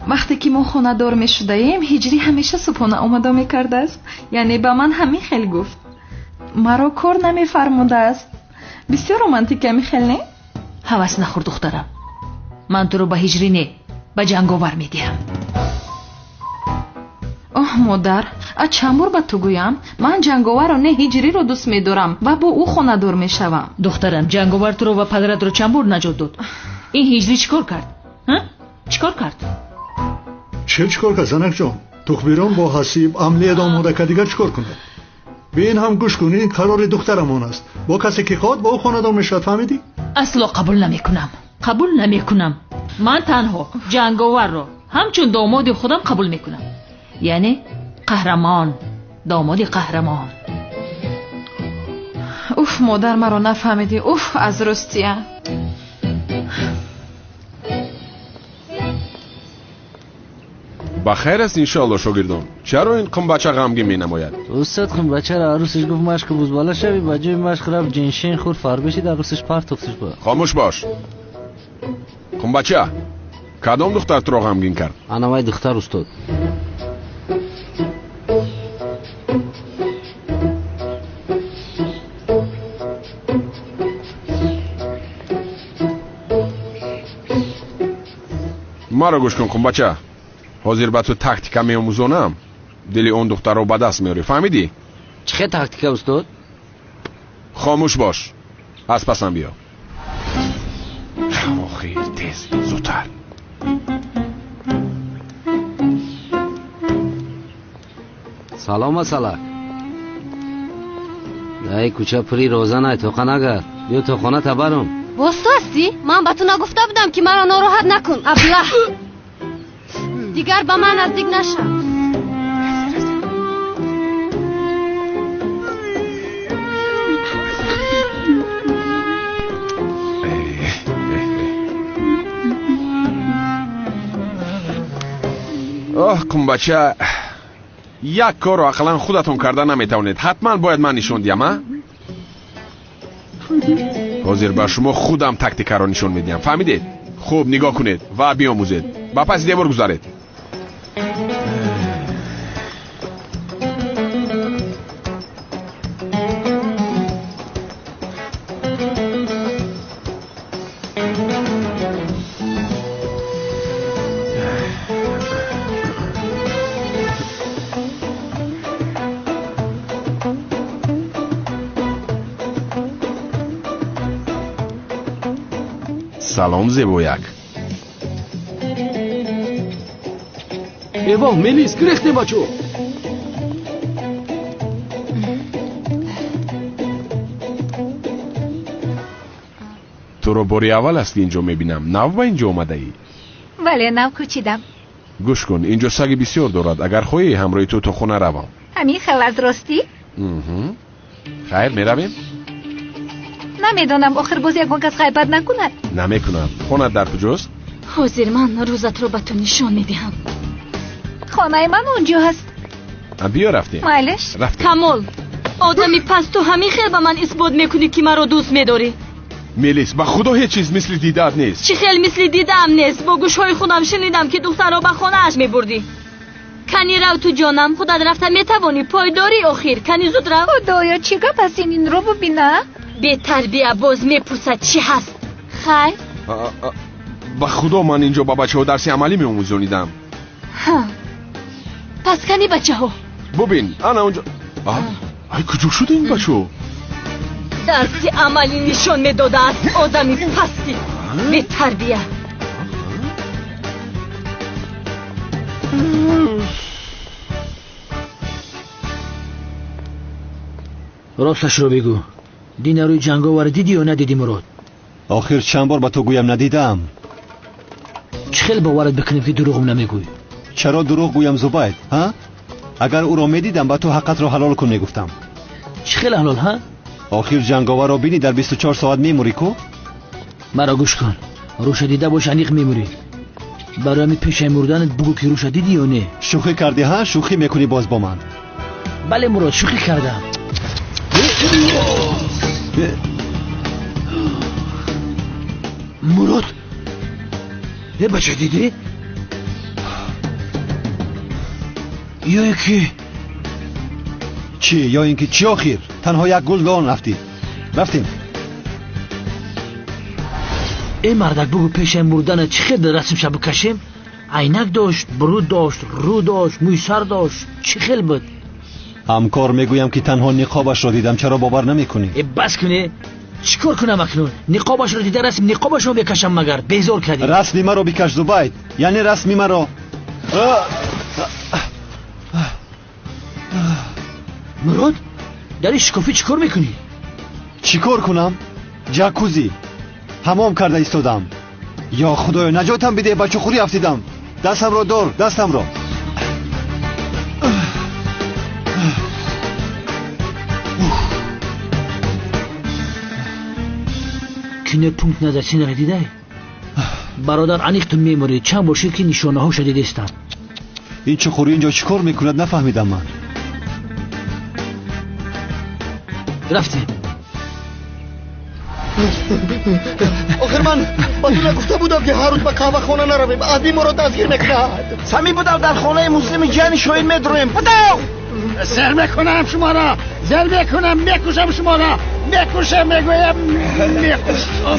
وقتی که ما خونه دار می شده ایم هجری همیشه صبحانه آماده می کرده است. یعنی به من همین خیلی گفت. مرا کار نمی فرموده است. بسیار رومانتیک می خیلی نه؟ هوس نخور دخترم. من تو رو به هجری نه، به جنگاور می دیم. اوه مادر، از چند بار به تو گویم من جنگاور رو نه هجری رو دوست می دارم و با او خونه دار می شوم. دخترم، جنگاور تو رو و پدرت رو چند بار نجات داد. این هجری چیکار کرد؟ چیکار کرد؟ چیکار کرد زنک جان؟ تخبیران با حسیب عملیات آماده که دیگر چیکار کنه؟ به این هم گوش کنید. قرار دخترمون است. با کسی که خواد با او خانه دار میشد. فهمیدی؟ اصلا قبول نمیکنم. من تنها جنگاور رو همچون داماد خودم قبول میکنم. یعنی قهرمان، داماد قهرمان. اوف مادر، مرا نفهمیدی. اوف از رستیه. بخیر است انشالله شاگردان. چرا این قم بچه غمگین می نماید؟ استاد قم بچه را عروسش گفت مشق بوز بالا شوی، با جای مشق رفت جنشین خورد فار بشید عروسش پرت افتش با. خاموش باش. قم بچه، کدام دختر تو رو غمگین کرد؟ انوای دختر استاد. مرا گوش کن بچه. حاضر به تو تاکتیکا میاموزونم. دلی اون دختر رو به دست میاری. فهمیدی؟ چه تاکتیکا استاد؟ خاموش باش. از پسم بیا. خیر تیز زودتر. سلام مسلک. دای کوچه پری روزانه تو نگرد. بیا تو خانه تبرم. واسه هستی؟ من به تو نگفته بودم که مرا ناراحت نکن. ابله دیگر به من نزدیک نشو. اوه کن بچه. یک کار رو اقلا خودتون کرده نمیتونید. حتما باید من نشون دیم ها؟ حاضر به شما خودم تاکتیک رو نشون میدیم. فهمیدید؟ خوب نگاه کنید و بیاموزید. با پس دیوار گذارید. سلام زیبویک. ایوان میلیس گرخته بچو. تو رو باری اول است اینجا میبینم. نو با اینجا اومده ای؟ ولی نو کوچیدم. گوش کن اینجا سگ بسیار دارد. اگر خواهی همراه تو خونه روم. همین خیلی از راستی؟ خیر میرویم؟ نمیدونم آخر باز یک کس غیبت نکند. نمیکنم. خونه در کجاست؟ حاضر من روزت رو به تو نشان میدهم. خانه من اونجا هست. بیا رفتیم. مایلش کمال آدمی پس تو همین خیلی به من اثبات میکنی که مرا دوست میداری. میلیس به خدا هیچ چیز مثل دیدت نیست. چی خیلی مثل دیدم نیست. با گوشهای خودم شنیدم که دختر رو به خانه اش میبردی. کنی رو تو جانم خودت رفته میتوانی پایداری آخر. کنی زود رو. خدایا چی گپ است این رو ببینه. به تربیه باز میپرسد چی هست. خیر به خدا من اینجا با بچه ها درسی عملی میاموزونیدم. ها پس کنی بچه ها ببین انا اونجا. ای کجا شده این بچه ها؟ درسی عملی نشان میداده است. آدمی پستی به تربیه. راستش رو بگو. دین روی جنگاور دیدی یا ندیدی مراد؟ آخر چند بار با تو گویم ندیدم. چه خیلی باورت بکنیم که دروغم نمیگوی؟ چرا دروغ گویم زبید ها؟ اگر او را میدیدم با تو حقت را حلال کن میگفتم. چه خیلی حلال ها؟ آخر جنگاور را بینی در 24 ساعت میموری کو؟ مرا گوش کن. روش دیده باش انیق میموری. برای می پیش مردنت بگو که روش دیدی یا نه. شوخی کردی ها؟ شوخی میکنی باز با من؟ بله مراد شوخی کردم. مراد یه بچه دیدی؟ یا اینکه چی؟ یا اینکه چی آخر؟ تنها یک گل دان رفتیم. این مردک بگو پیش مردن چی خیلی رسم شب بکشیم؟ عینک داشت، برود داشت، رو داشت، موی سر داشت. چی خیلی بود؟ همکار میگویم که تنها نقابش را دیدم. چرا باور نمیکنی؟ بس کنی. چیکار کنم اکنون؟ نقابش رو دیده رسم نقابش رو بکشم مگر بیزار کردی. رسمی مرا بکش زبید. یعنی رسمی مرا. مراد داری شکافی چیکار میکنی؟ چیکار کنم؟ جاکوزی حمام کرده ایستادم. یا خدایا نجاتم بده. بچه خوری افتیدم. دستم را دار. دستم را. کنه پونت نظر چی نردیده؟ برادر انیق تو میموری. چند باشید که نشانه ها شدیده استن. این چه خوری اینجا چیکار میکند نفهمیدم من. رفتیم. آخر من با تو نگفته بودم که هر روز به قهوه خانه نرویم. عدی ما رو دستگیر میکند. سمی بودم در خانه مسلم جان شوین میدرویم. بودم زر میکنم شما را، زر میکنم، میکشم شما را، میکشم، میگویم میکشم.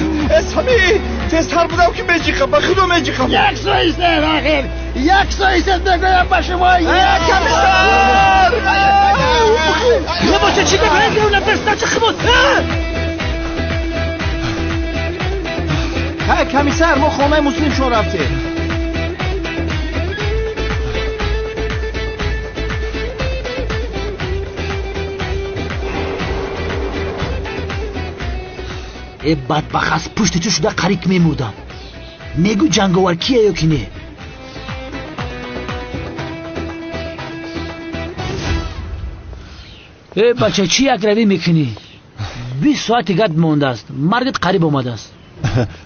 سمی تستر بودم که میجیخم، به خدا میجیخم. یک سویست آخر، یک سویست میگویم به شما. یک کمیسر نباشه چی بگویم دیونه برستا چه خمود. های کمیسر ما خانه مسلم شما رفتیم. ای بدبخت از پشت تو شده قریک میمودم. میگو جنگاور کیه یا کی نه؟ ای بچه چی اگروی میکنی؟ 20 ساعت گرد مونده است. مرگت قریب اومده است.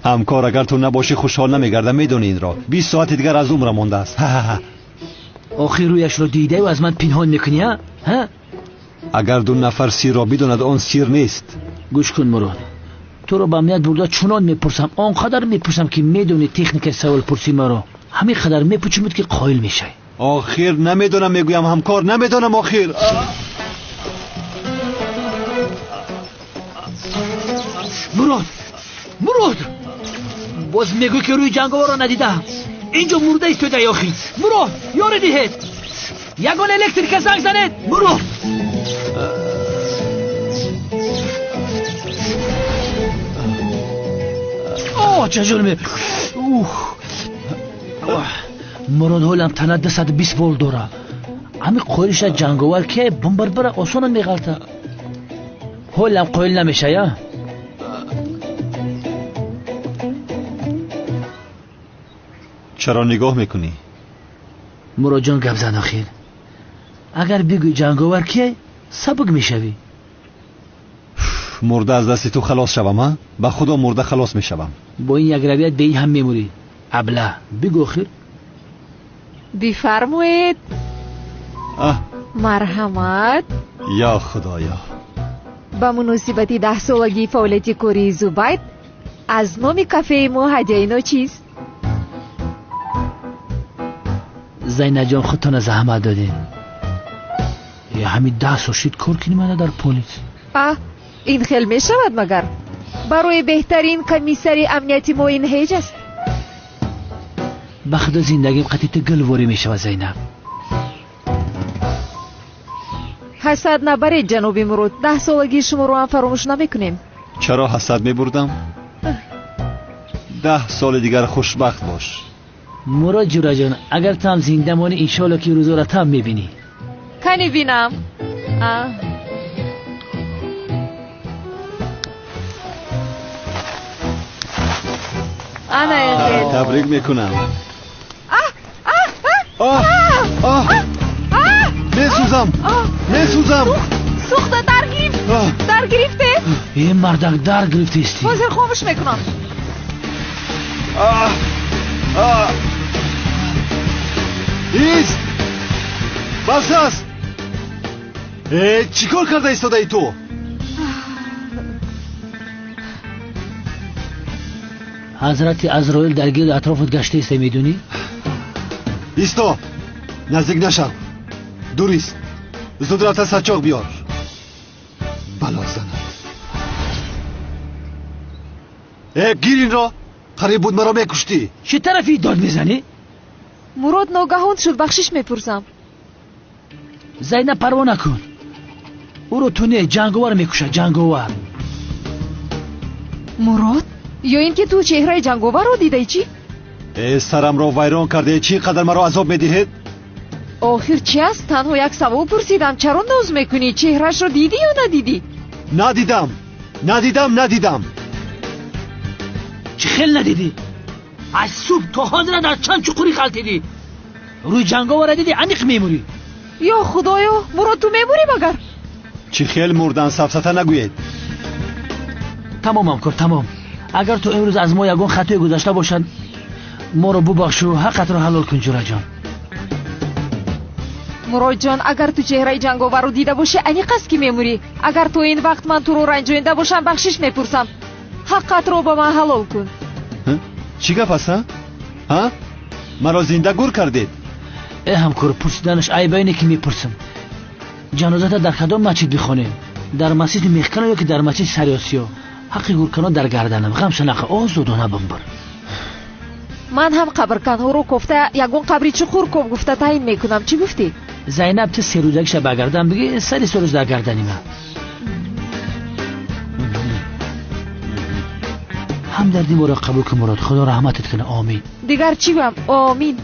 همکار اگر تو نباشی خوشحال نمیگردم، میدونی این را. 20 ساعت دیگر از عمرم مونده است. آخر رویش رو دیده و از من پنهان میکنی ها؟ اگر دو نفر سیر را بدوند آن سیر نیست. گوش کن مراد، تو رو به امنیت برده چنان میپرسم، آنقدر میپرسم که میدونی تکنیک سوال پرسی ما رو همین قدر میپوچمید که قایل میشه. آخر نمیدونم، میگویم همکار نمیدونم. آخر مراد باز میگوی که روی جنگاور رو ندیده. اینجا مرده است تو در یاخی. مراد یاره دیهید، یگان الکتریک زنگ زنید. مراد چه جرمه. مراد حالم تنه 220 ولت داره. همین قایلش جنگاور که بمبر بره آسان میغلطه. حالم قایل نمیشه یا؟ چرا نگاه میکنی؟ مراد جان گپ زن آخر. اگر بگوی جنگاور که سبک میشوی. مرده از دست تو خلاص شوم ها؟ به خدا مرده خلاص میشوم. با این یک رویت به این هم میموری. ابله بگو آخر. بفرمایید. مرحمت. یا خدایا. با مناسبت 10 سالگی فعالیت کوری زوبایت از نام کافه ما هدیه نو چیست؟ زینب جان خودتان زحمت دادین. یا همین 10 سال شد کار کنی منه در پلیس. این خیلی می شود مگر برای بهترین کمیسری امنیتی ما این هیچ است. بخدا زندگیم قطعیت گلواری می شود زینب. حسد نبرید جناب مراد، 10 سالگی شما رو هم فراموش نمی کنیم. چرا حسد می بردم؟ 10 سال دیگر خوشبخت باش. مراد جورا جان اگر تام زنده مانی انشالله که روزا را تام میبینی. کنی بینم. تبریک میکنم. میسوزم. سوخته در گرفته. این مردک در گرفته استی. بازر خاموش میکنم. ایست بس است. چی کار کرده ایستاده ای تو؟ حضرت عزرائیل در گرد اطرافت گشته است میدونی؟ ایستا نزدیک نشو. دوریست زود رفته سچاق بیار. بلا زند. گیر این را. قریب بود مرا میکشتی. چه طرفی داد میزنی؟ مراد ناگهان شد، بخشش میپرسم. زینب پروا نکن، او رو تو نه جنگاور میکشه. جنگاور مراد یا این که تو چهره جنگاور رو دیده چی؟ سرم رو ویران کرده، چی قدر مرا عذاب میدهید؟ آخر چی است؟ تنها یک سوال پرسیدم، چرا ناز میکنی؟ چهرهش رو دیدی یا ندیدی؟ ندیدم. چی خیل ندیدی؟ از صبح تا حاضر در چند چقوری غلطیدی. روی جنگاور دیدی عمیق میموری. یا خدایا مراد تو میموری مگر؟ چی خیل مردن سفسطه نگوید. تمامم کن تمام. اگر تو امروز از ما یگان خطای گذشته باشد ما رو ببخش و حقت رو حلال کن جورا جان. مراد جان اگر تو چهره جنگاور رو دیده باشه عمیق است که میموری. اگر تو این وقت من تو رو رنجونده باشم بخشش میپرسم. حقت رو با من حلال کن. چی گپ است ها؟ مرا زنده گور کردید. همکار پرسیدنش عیب اینه که میپرسم جنازه در کدام مسجد میخونیم؟ در مسجد میخکنه یا که در مسجد سریاسیا؟ حقی گورکنه در گردنم غم شنقه آزادانه بمبر. من هم قبرکنها رو گفته یگون قبری چخور کم گفته تعیین میکنم. چی گفتی؟ زینب تو 3 روزگیش بگردم بگی 3 روز در گردنی من. همدردی مرا قبول که مراد خدا رحمتت کنه. آمین. دیگر چی بم؟ آمین.